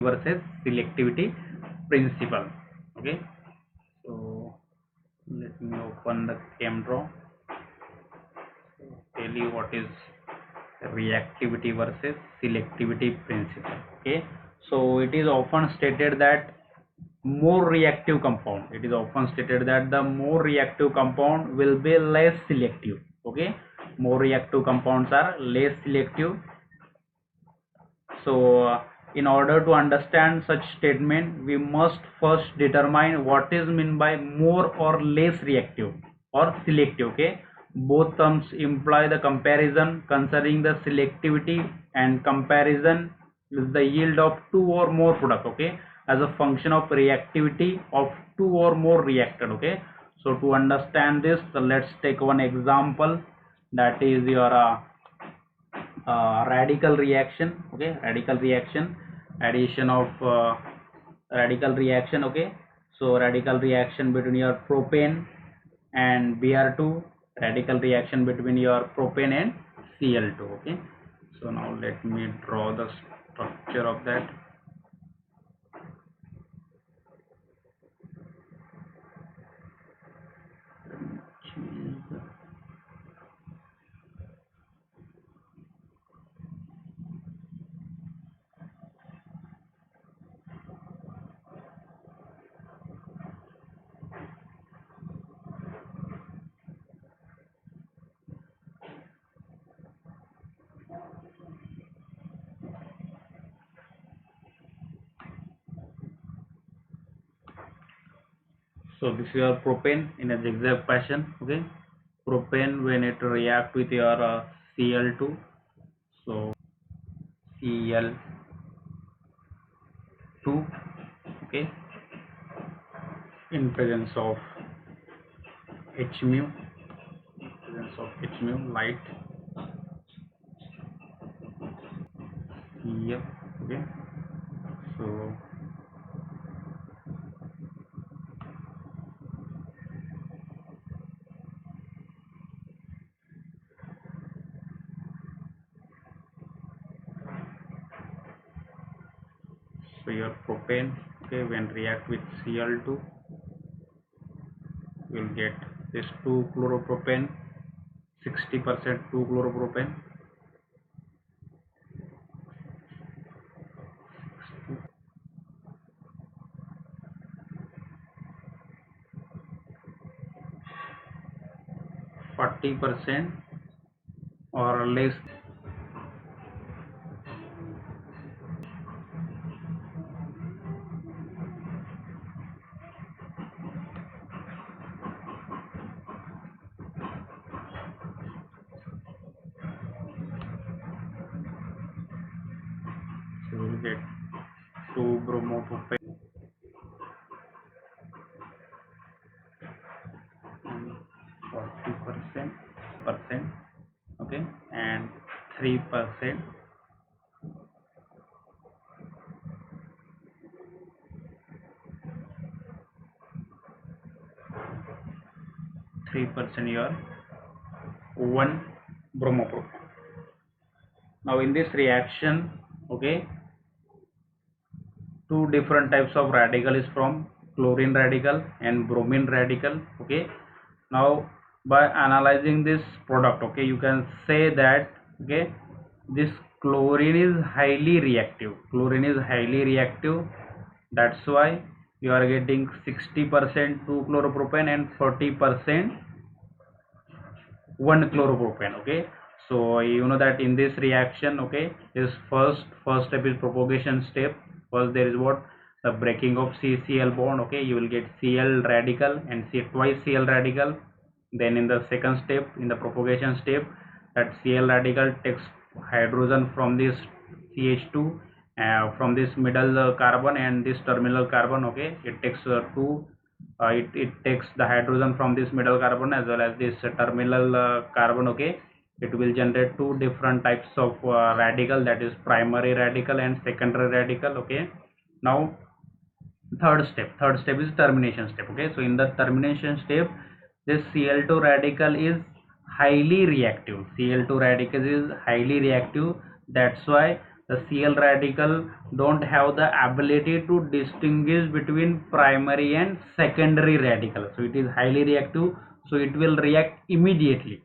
versus selectivity principle. Okay, so let me open the ChemDraw, tell you what is reactivity versus selectivity principle. Okay, so it is often stated that more reactive compound, it is often stated that the more reactive compound will be less selective. Okay, more reactive compounds are less selective. So in order to understand such statement, we must first determine what is meant by more or less reactive or selective. Okay, both terms imply the comparison concerning the selectivity and comparison with the yield of two or more product. Okay, as a function of reactivity of two or more reactor. Okay, so to understand this, let's take one example, that is your radical reaction. Okay, radical reaction, addition of radical reaction. Okay, so radical reaction between your propane and Br2, radical reaction between your propane and Cl2. Okay, so now let me draw the structure of that. So this is your propane in a zigzag fashion. Okay, propane when it react with your Cl2, so Cl2. Okay, in presence of H mu, presence of H mu, light here. Okay, so your propane, okay, when react with Cl2, you will get this 2 chloropropane, 60% 2 chloropropane, 40% or less. So you will get 2 bromopropane and 40%, okay, and 3%, 3% your 1 bromopropane. Now in this reaction, okay, two different types of radical is from chlorine radical and bromine radical. Okay, now by analyzing this product, okay, you can say that, okay, this chlorine is highly reactive, chlorine is highly reactive, that's why you are getting 60% 2 chloropropane and 40% 1 chloropropane. Okay, so you know that in this reaction, okay, is first step is propagation step. First there is what, the breaking of CCl bond. Okay, you will get Cl radical and twice Cl radical. Then in the second step, in the propagation step, that Cl radical takes hydrogen from this CH2, from this middle carbon and this terminal carbon. Okay, it takes two, it takes the hydrogen from this middle carbon as well as this terminal carbon. Okay, it will generate two different types of radical, that is primary radical and secondary radical. Okay, now third step is termination step. Okay, so in the termination step, this Cl2 radical is highly reactive, Cl2 radical is highly reactive, that's why the Cl radical don't have the ability to distinguish between primary and secondary radical, so it is highly reactive, so it will react immediately,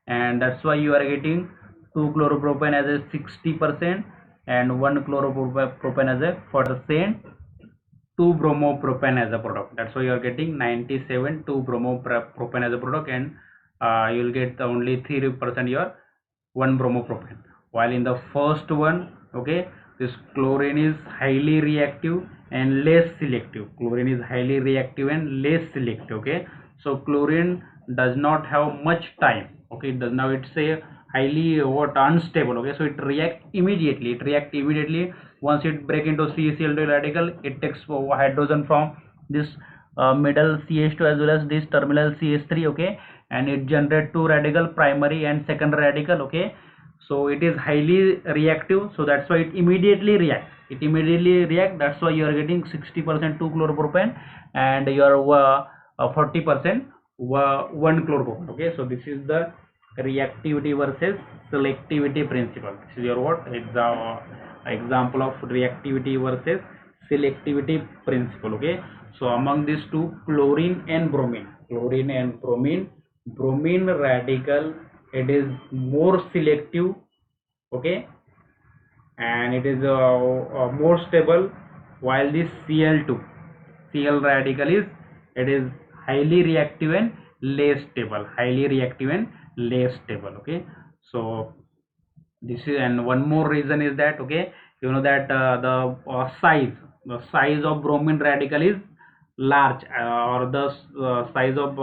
and that's why you are getting 2 chloropropane as a 60% and 1 chloropropane as a 40%, 2 bromopropane as a product. That's why you are getting 97 2 bromopropane as a product, and you will get only 3% your 1 bromopropane. While in the first one, okay, this chlorine is highly reactive and less selective. Chlorine is highly reactive and less selective. Okay, so chlorine does not have much time. Okay, it does now, it's a highly unstable. Okay, so it reacts immediately. Once it break into CCl2 radical, it takes hydrogen from this middle CH2 as well as this terminal CH3. Okay, and it generate two radical, primary and secondary radical. Okay, so it is highly reactive, so that's why it immediately reacts. That's why you are getting 60% 2 chloropropane and your 40% 1 chloropropane. Okay, so this is the reactivity versus selectivity principle. This is your what example of reactivity versus selectivity principle. Okay, so among these two, chlorine and bromine, bromine radical, it is more selective. Okay, and it is more stable, while this Cl radical is, it is highly reactive and less stable. Okay, so this is, and one more reason is that, okay, you know that the size of bromine radical is large, or the size of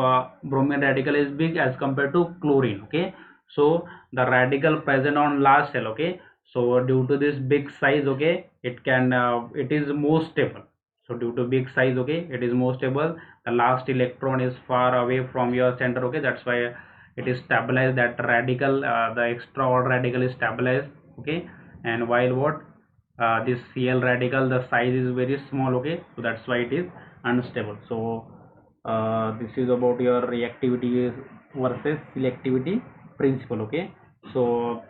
bromine radical is big as compared to chlorine. Okay, so the radical present on last cell. Okay, so due to this big size, okay, it is more stable. So due to big size, okay, it is more stable. The last electron is far away from your center. Okay, that's why it is stabilized, that radical, the extra order radical is stabilized. Okay, and while what this Cl radical, the size is very small. Okay, so that's why it is unstable. So this is about your reactivity versus selectivity principle. Okay, so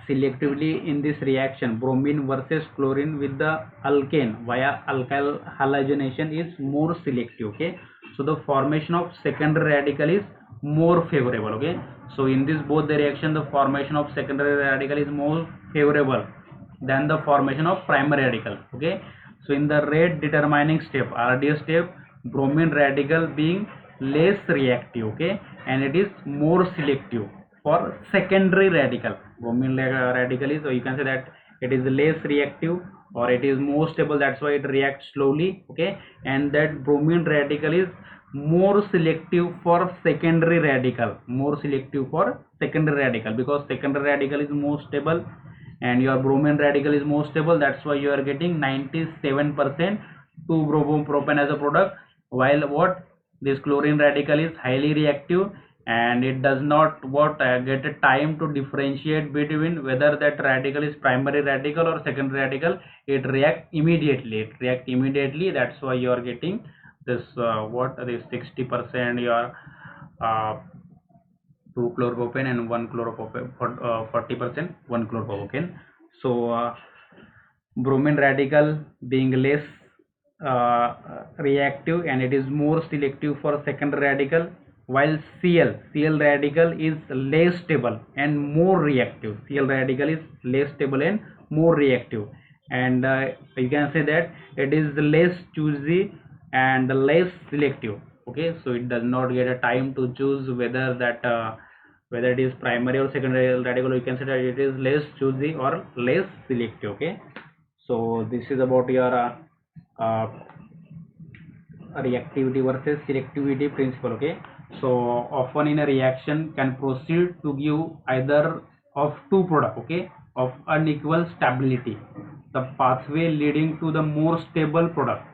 selectively in this reaction, bromine versus chlorine with the alkane via alkyl halogenation is more selective. Okay, so the formation of secondary radical is more favorable. Okay, so in this both the reaction, the formation of secondary radical is more favorable than the formation of primary radical. Okay, so in the rate determining step, RDS step, bromine radical being less reactive. Okay, and it is more selective for secondary radical. Bromine radical is, so you can say that it is less reactive or it is more stable, that's why it reacts slowly. Okay, and that bromine radical is more selective for secondary radical, because secondary radical is more stable and your bromine radical is more stable. That's why you are getting 97% 2 bromopropane as a product, while what this chlorine radical is highly reactive and it does not get a time to differentiate between whether that radical is primary radical or secondary radical. It reacts immediately. That's why you are getting this this 60% your 2 chloropropane and 1 chloropropane, 40% 1 chloropropane. So bromine radical being less reactive and it is more selective for secondary radical, while Cl radical is less stable and more reactive. And you can say that it is less choosy and less selective. Okay, so it does not get a time to choose whether that whether it is primary or secondary radical. You can say that it is less choosy or less selective. Okay, so this is about your reactivity versus selectivity principle. Okay, so often in a reaction can proceed to give either of two products, okay, of unequal stability. The pathway leading to the more stable product,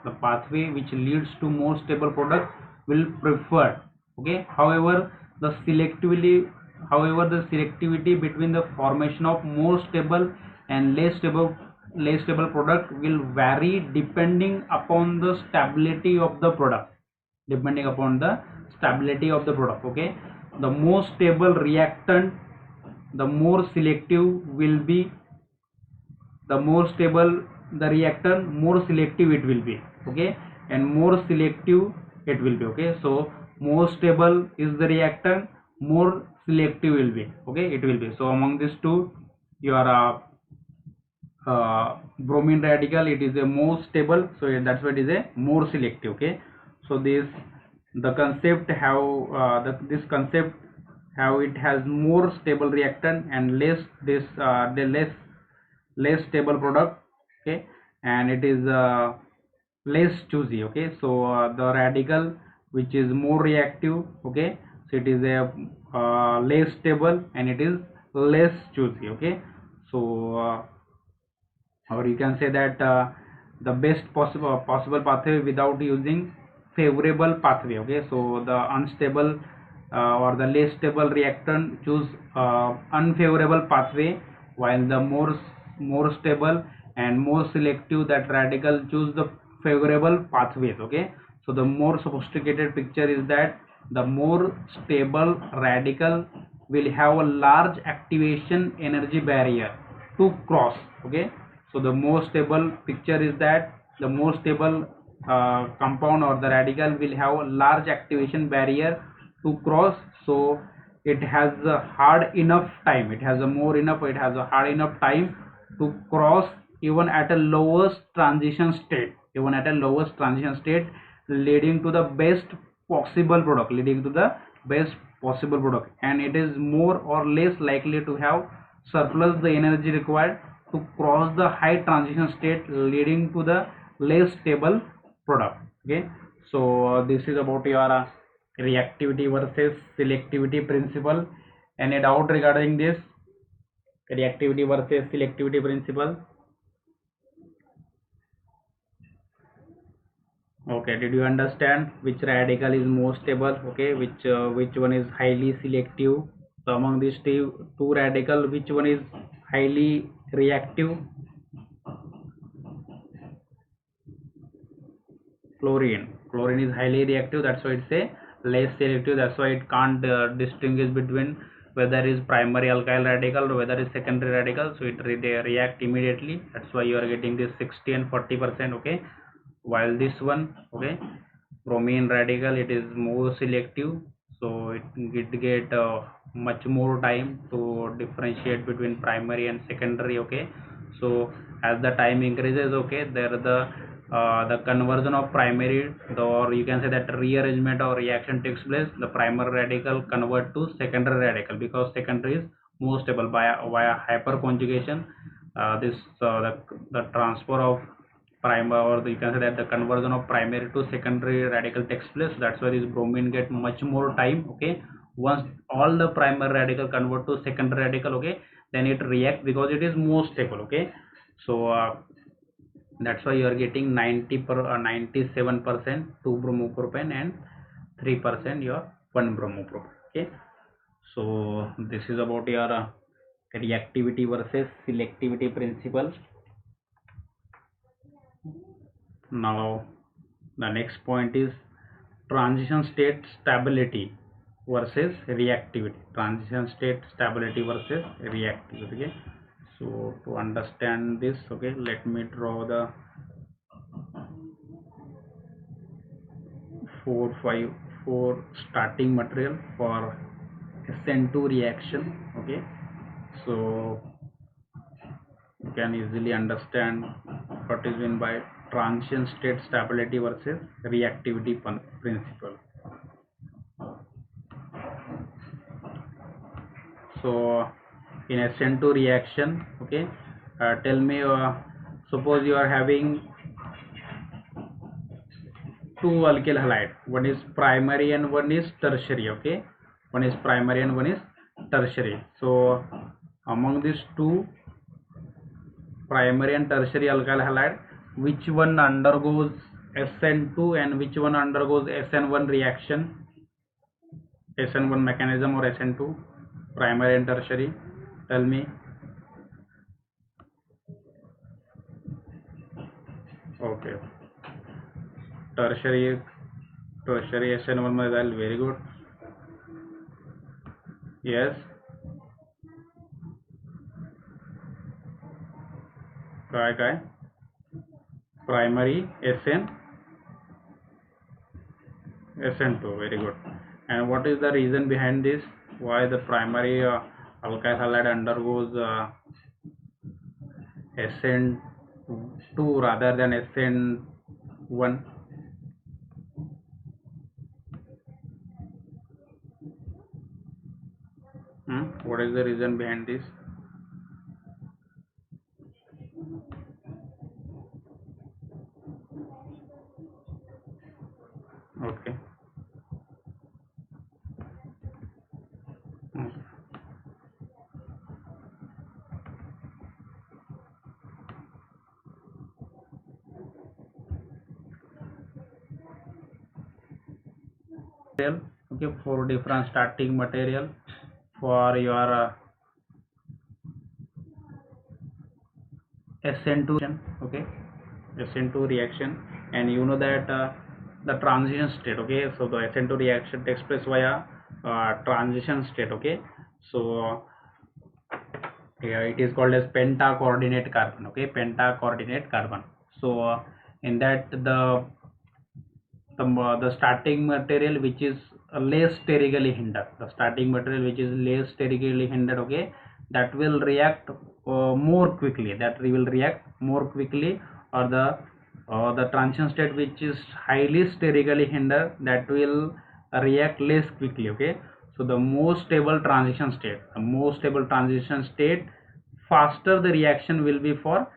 will prefer. Okay, however the selectivity between the formation of more stable and less stable product will vary depending upon the stability of the product. Okay, the most stable reactant the more selective will be, the more stable the reactant, more selective it will be. Okay, and more selective it will be. Okay, so more stable is the reactant, more selective will be. Okay, it will be. So among these two, your bromine radical, it is a more stable, so that's why it is a more selective. Okay, so the concept have this concept how it has more stable reactant and less the less stable product. Okay, and it is less choosy. Okay, so the radical which is more reactive, okay, so it is a less stable and it is less choosy. Okay, so or you can say that the best possible pathway without using favorable pathway. Okay, so the unstable or the less stable reactant choose unfavorable pathway, while the more stable and more selective that radical choose the favorable pathways. Okay, so the more sophisticated picture is that the more stable radical will have a large activation energy barrier to cross. Okay, so the more stable picture is that the more stable compound or the radical will have a large activation barrier to cross. So it has a hard enough time, it has a more enough, it has a hard enough time to cross even at a lowest transition state, even at a lowest transition state, leading to the best possible product, leading to the best possible product, and it is more or less likely to have surplus the energy required to cross the high transition state, leading to the less stable product. Okay, so this is about your reactivity versus selectivity principle. Any doubt regarding this reactivity versus selectivity principle? Okay, did you understand which radical is more stable? Okay, which one is highly selective? So among these two radical, which one is highly reactive? Chlorine is highly reactive, that's why it's a less selective, that's why it can't distinguish between whether it is primary alkyl radical or whether it's secondary radical, so they react immediately, that's why you are getting this 60 and 40%. Okay, while this one, okay, bromine radical, it is more selective, so it get much more time to differentiate between primary and secondary. Okay, so as the time increases, okay, there the conversion of primary, or you can say that rearrangement or reaction takes place, the primary radical convert to secondary radical because secondary is more stable by via hyperconjugation. This the transfer of primer, or you can say that the conversion of primary to secondary radical takes place, that's why this bromine get much more time. Okay, once all the primary radical convert to secondary radical, okay, then it reacts because it is more stable. Okay, so that's why you are getting 97% 2 bromopropane and 3% your 1 bromopropane. Okay, so this is about your reactivity versus selectivity principle. Now the next point is transition state stability versus reactivity. Transition state stability versus reactivity. Okay, so to understand this, okay, let me draw the 454 starting material for SN2 reaction. Okay, so you can easily understand what is meant by transition state stability versus reactivity principle. So in SN2 reaction, okay, tell me, suppose you are having two alkyl halide, one is primary and one is tertiary. Okay, one is primary and one is tertiary. So among these two primary and tertiary alkyl halide, which one undergoes SN2 and which one undergoes SN1 reaction, SN1 mechanism or SN2, primary and tertiary? Tell me. Okay, tertiary SN1 मध्ये जाईल. Very good. Yes, काय primary SN2. Very good. And what is the reason behind this? Why the primary alkyl halide undergoes SN2 rather than SN1? What is the reason behind this? Okay. Hmm. Okay, four different starting material for your SN2 reaction. Okay, SN2 reaction, and you know that the transition state. Okay, so the SN2 reaction takes place via transition state. Okay, so yeah, it is called as penta coordinate carbon. Okay, penta coordinate carbon. So in that the starting material which is less sterically hindered, the starting material which is less sterically hindered, okay, that will react more quickly, or the transition state which is highly sterically hindered, that will react less quickly. Okay, so the most stable transition state, faster the reaction will be for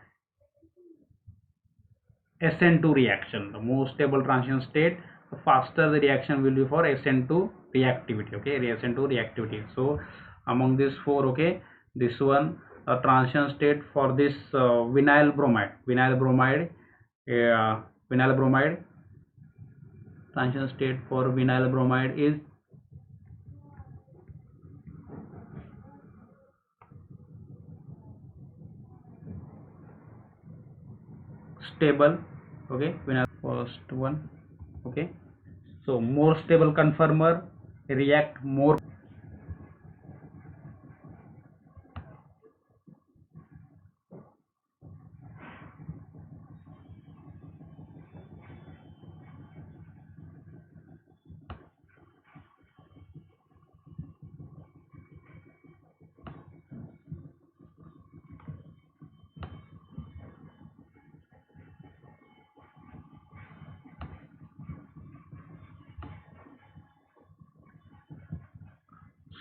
SN2 reaction. The most stable transition state, the faster the reaction will be for SN2 reactivity. Okay, SN2 reactivity. So among these four, okay, this one transition state for this vinyl bromide transition state for vinyl bromide is stable. Okay, vinyl first one. Okay, so more stable conformer react more.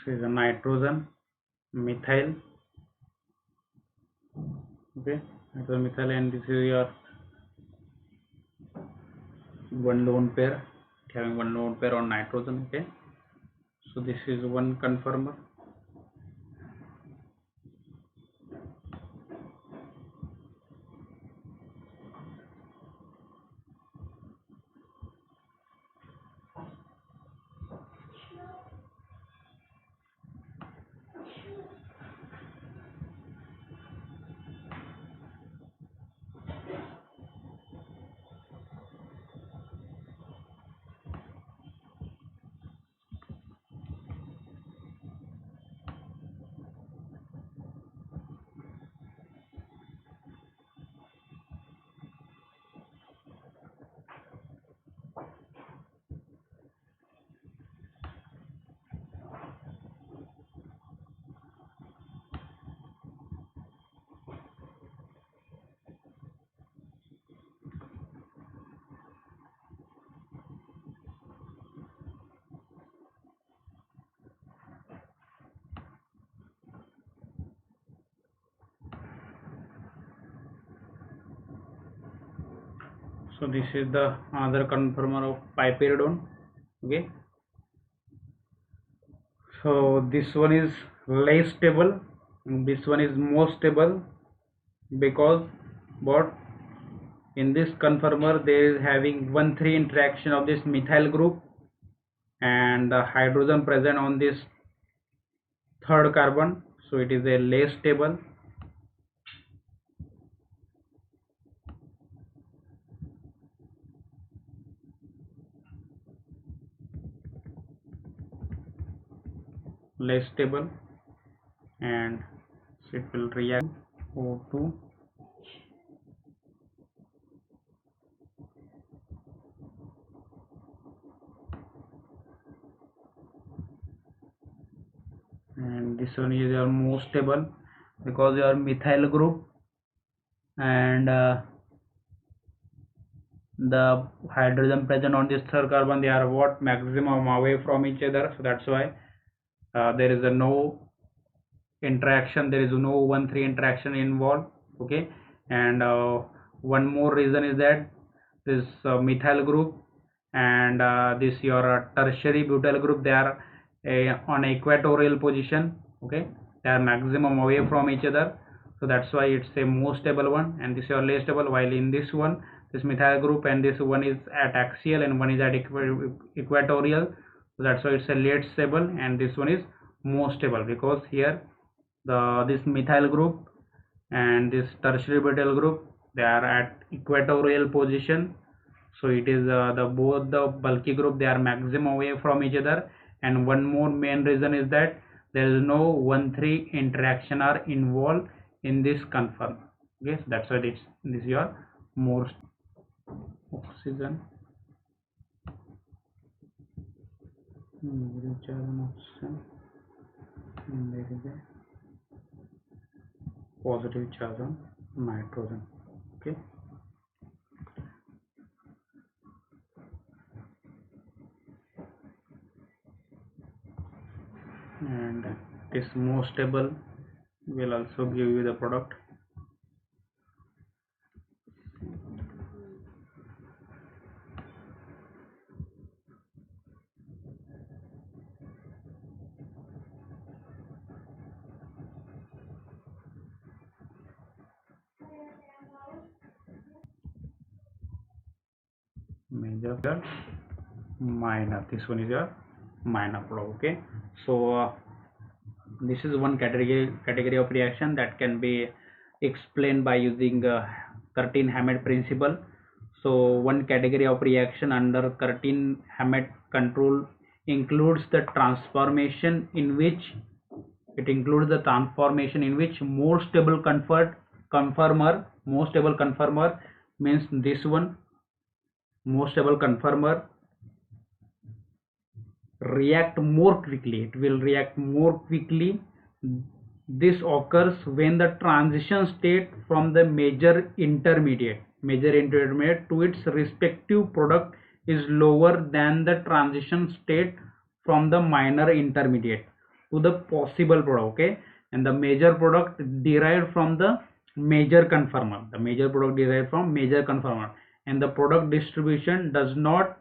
So is a nitrogen methyl. Okay, nitrogen methyl, and this is your one lone pair, having one lone pair on nitrogen. Okay, so this is one conformer. So this is the other conformer of piperidone. Okay, so this one is less stable, and this one is more stable, because what, in this conformer there is having 1,3 interaction of this methyl group, and the hydrogen present on this third carbon, so it is a less stable. And so it will react O2 and this one is your most stable because your methyl group and the hydrogen present on this third carbon, they are what maximum away from each other, so that's why there is a no interaction, there is no 1,3 interaction involved. Okay, and one more reason is that this methyl group and this your tertiary butyl group, they are on equatorial position. Okay, they are maximum away from each other, so that's why it's a more stable one, and this is your less stable, while in this one, this methyl group and this one is at axial and one is at equatorial, so that's why it's a less stable, and this one is more stable because here this methyl group and this tertiary butyl group, they are at equatorial position, so it is the both the bulky group, they are maximum away from each other, and one more main reason is that there is no 1,3 interaction are involved in this conformer. Okay, so that's why this is your more oxygen oxygen, and there is a positive charge on nitrogen. Okay, and this more stable will also give you the product. Major, minor, this one is your minor product. Okay, so this is one category of reaction that can be explained by using Curtin-Hammett principle. So one category of reaction under Curtin-Hammett control includes the transformation in which more stable conformer means this one, more stable conformer react more quickly, it will react more quickly. This occurs when the transition state from the major intermediate to its respective product is lower than the transition state from the minor intermediate to the possible product. Okay, and the major product derived from the major conformer, and the product distribution does not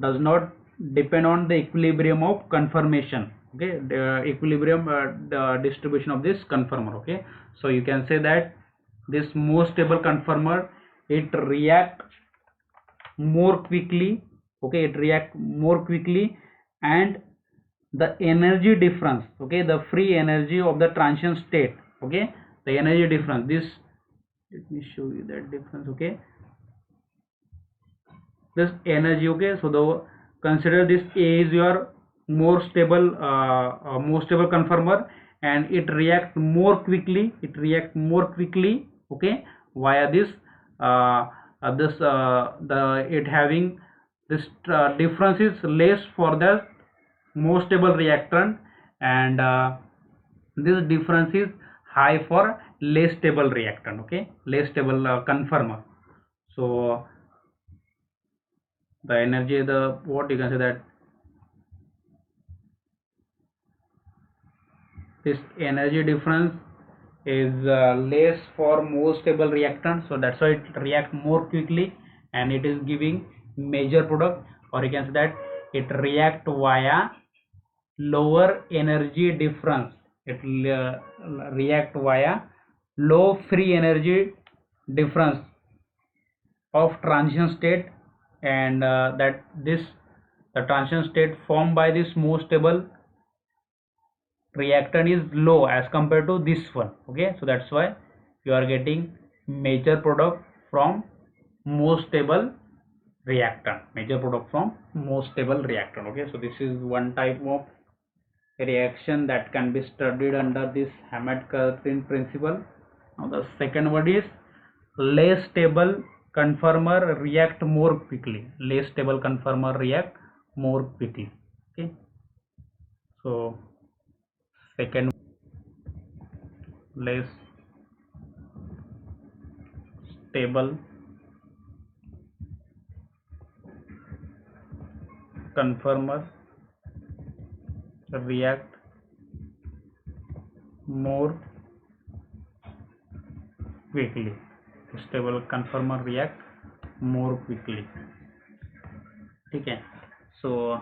does not depend on the equilibrium of conformation. Okay, the equilibrium the distribution of this conformer. Okay, so you can say that this more stable conformer, it react more quickly. Okay, it react more quickly, and the energy difference, okay, the free energy of the transition state, okay, the energy difference, this, let me show you that difference. Okay, this energy. Okay, so the consider this A is your more stable conformer, and it reacts more quickly, okay, via this it having this difference is less for the more stable reactant, and this difference is high for less stable reactant. Okay, less stable conformer. So the energy, the what you can say that this energy difference is less for more stable reactant, so that's why it react more quickly and it is giving major product, or you can say that it react via lower energy difference, it react via low free energy difference of transition state, and that this the transition state formed by this more stable reactant is low as compared to this one. Okay, so that's why you are getting major product from more stable reactant, Okay, so this is one type of reaction that can be studied under this Hammett-Curtin principle. Now the second one is less stable conformer react more quickly. Okay, So second, less stable conformer react more quickly. Stable conformer react more quickly. Okay, so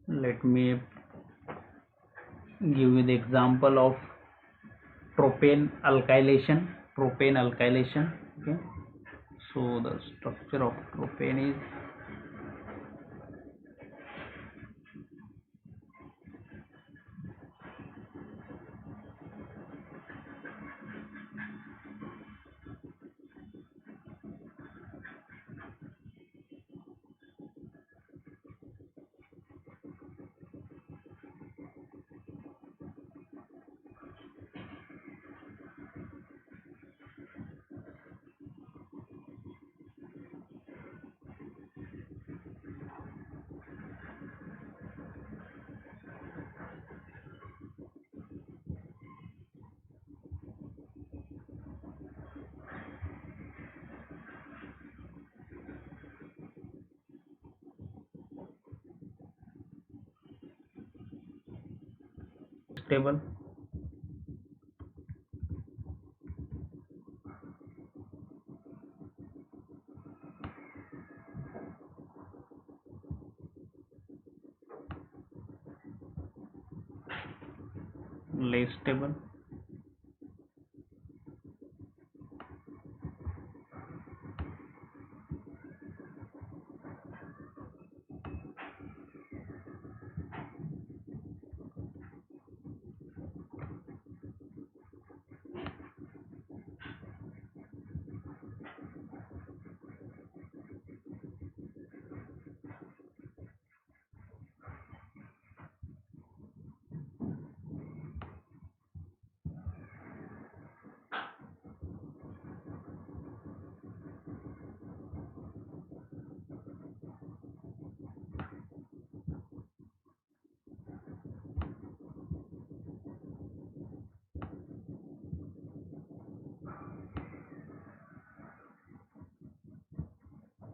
let me give you the example of propane alkylation. Okay, so the structure of propane is stable, less stable,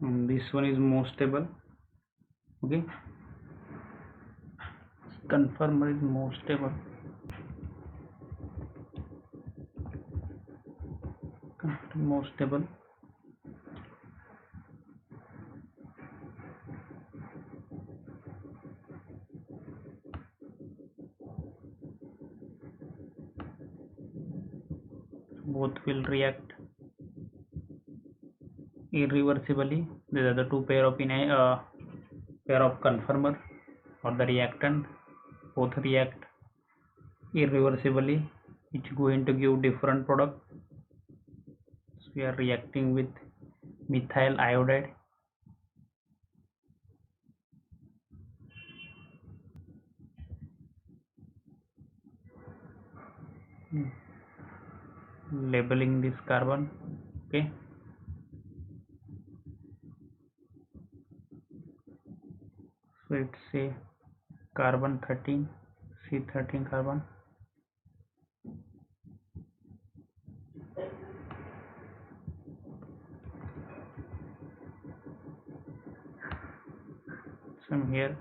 and this one is more stable. Okay, conformer is more stable, more stable, both will react irreversibly. These are the two pair of conformer or the reactant, both react irreversibly, which going to give different product. So we are reacting with methyl iodide, labeling this carbon. Okay, so it's a carbon 13, C13 carbon. Some here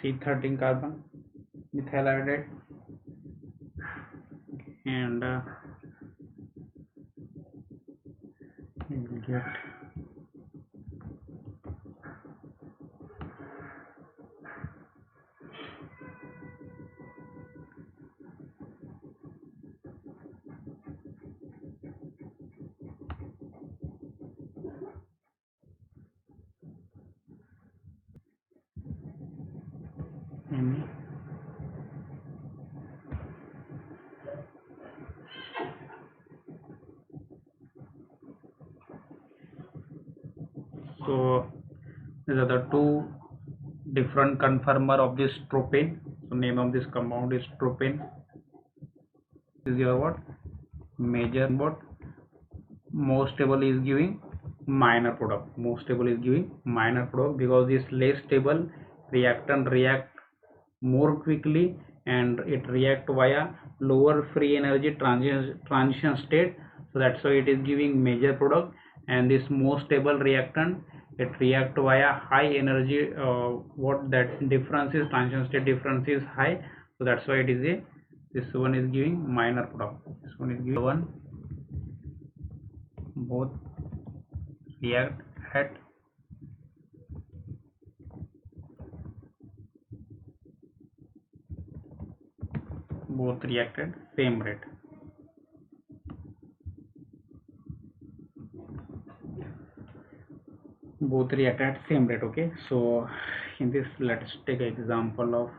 C13 carbon, methyl iodide, and get Me. So these are the two different conformer of this propane. So name of this compound is propane. This is your what? Major what? Most stable is giving minor product. Most stable is giving minor product because this less stable reactant react more quickly, and it react via lower free energy transition state. So that's why it is giving major product. And this most stable reactant, it react via high energy, what that difference is, transition state difference is high. So that's why it is a, this one is giving minor product, this one is giving one, both react at both react at same rate. Both react at same rate. Okay, so in this, let's take an example of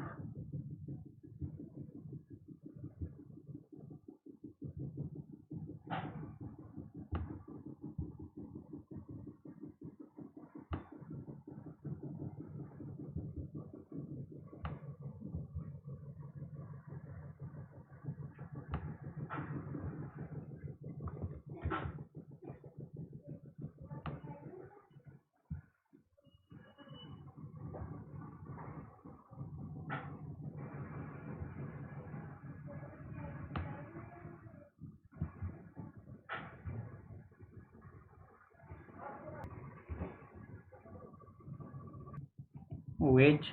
OH